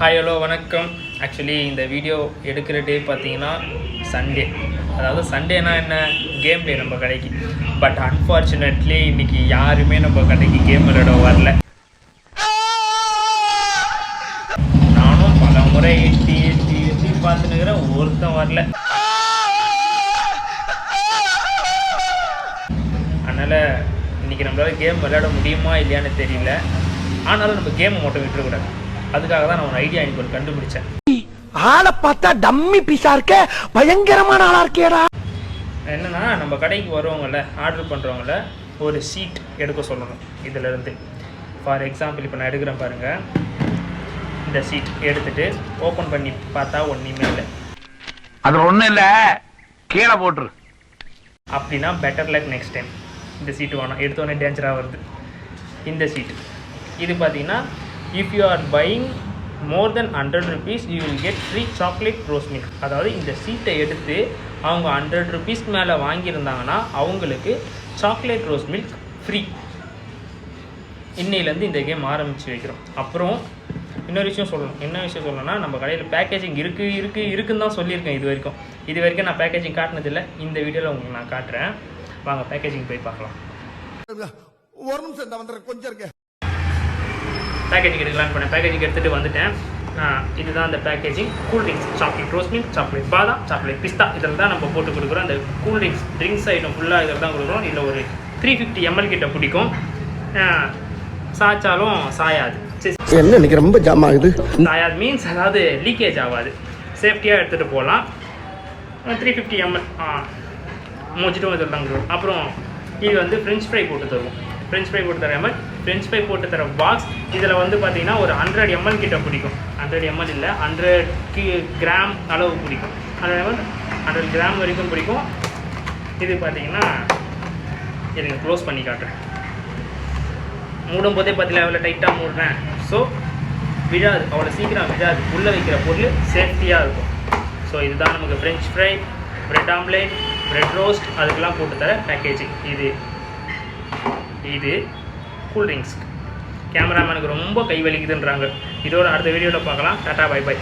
Hi hello வணக்கம். Actually இந்த video எடுக்கிற டே பார்த்தீங்கன்னா சண்டே. அதாவது சண்டேனா என்ன, கேம் டே நம்ம கடைக்கு. பட் அன்ஃபார்ச்சுனேட்லி இன்றைக்கி யாருமே நம்ம கடைக்கு கேம் விளையாட வரல. நானும் பல முறை எட்டி பார்த்துன்னுக்கிறேன், ஒருத்தன் வரல. அதனால் இன்றைக்கி நம்மளால் கேம் விளையாட முடியுமா இல்லையான்னு தெரியல. ஆனாலும் நம்ம கேமை மட்டும் விட்டுறக்கூடாது. அதுக்காக தான் நான் ஒரு ஐடியா எனக்கு கண்டுபிடிச்சேன். ஆளை பார்த்தா டம்மி பீஸா இருக்க, பயங்கரமான ஆளா இருக்கேடா. என்னன்னா, நம்ம கடைக்கு வருவங்கள, ஆர்டர் பண்ணுறவங்கள ஒரு சீட் எடுக்க சொல்லணும். இதிலேருந்து ஃபார் எக்ஸாம்பிள் இப்போ நான் எடுக்கிறேன் பாருங்கள். இந்த சீட் எடுத்துகிட்டு ஓப்பன் பண்ணி பார்த்தா ஒன்றுமே இல்லை. அது ஒன்றும் இல்லை, கீழே போட்டுரு. அப்படின்னா பெட்டர் லக் நெக்ஸ்ட் டைம். இந்த சீட்டு வேணாம், எடுத்தோடனே டேஞ்சராக வருது. இந்த சீட் இது பார்த்தீங்கன்னா, if you are buying more than 100 rupees you will get free chocolate rose milk. அதாவது இந்த சீட்டை எடுத்து அவங்க 100 rupees மேலே வாங்கியிருந்தாங்கன்னா அவங்களுக்கு சாக்லேட் ரோஸ் மில்க் ஃப்ரீ. இன்னையிலேருந்து இந்த கேம் ஆரம்பித்து வைக்கிறோம். அப்புறம் இன்னொரு விஷயம் சொல்லணும். என்ன விஷயம் சொல்லணும்னா, நம்ம கடையில் பேக்கேஜிங் இருக்குன்னு தான் சொல்லியிருக்கேன். இது வரைக்கும் நான் பேக்கேஜிங் காட்டினதில்லை. இந்த வீடியோவில் உங்களுக்கு நான் காட்டுறேன். வாங்க பேக்கேஜிங் போய் பார்க்கலாம். ஒரு நிமிஷம் வந்துடுறேன், கொஞ்சம் இருக்க. பேக்கேஜிங் எடுக்கலான்னு பண்ணேன். பேக்கேஜிங் எடுத்துகிட்டு வந்துட்டேன். இதுதான் அந்த packaging. Cool drinks, chocolate rose milk, chocolate பாதாம், சாக்லேட் பிஸ்தா, இதில் தான் நம்ம போட்டு கொடுக்குறோம். அந்த கூல்ட்ரிங்க்ஸ் ட்ரிங்க்ஸ் ஐட்டம் ஃபுல்லாக இதில் தான் கொடுக்குறோம். இதில் ஒரு 350 ml கிட்ட பிடிக்கும். சாய்ச்சாலும் சாயாது. என்ன இன்னைக்கு ரொம்ப ஜாம் ஆகுது. சாயாது மீன்ஸ் அதாவது லீக்கேஜ் ஆகாது. சேஃப்டியாக எடுத்துகிட்டு போகலாம். 350 ml முடிச்சிட்டும் இதில் தான் கொடுக்குறோம். அப்புறம் இது வந்து ஃப்ரெஞ்ச் ஃப்ரை போட்டு தருவோம். ஃப்ரெஞ்ச் ஃப்ரை போட்டு தர ml, ஃப்ரெஞ்ச் ஃப்ரை போட்டு தர பாக்ஸ். இதில் வந்து பார்த்தீங்கன்னா ஒரு 100 ml கிட்ட பிடிக்கும். 100 ml இல்லை, 100 கிராம் அளவு பிடிக்கும். 100 கிராம் வரைக்கும் பிடிக்கும். இது பார்த்தீங்கன்னா எனக்கு க்ளோஸ் பண்ணி காட்டுறேன். மூடும் போதே பார்த்தீங்கன்னா எவ்வளோ டைட்டாக மூடுறேன். ஸோ விழாது, அவ்வளோ சீக்கிரம் விழாது. உள்ளே வைக்கிற பொருள் சேஃப்டியாக இருக்கும். ஸோ இதுதான் நமக்கு French fry, bread omelette, bread roast, அதுக்கெல்லாம் போட்டு தர பேக்கேஜிங். இது கூல்ட்ரிங்க்ஸ். கேமராமேனுக்கு ரொம்ப கை வலிக்குதுன்றாங்க. இதோட அடுத்த வீடியோவில் பார்க்கலாம். Tata, bye by.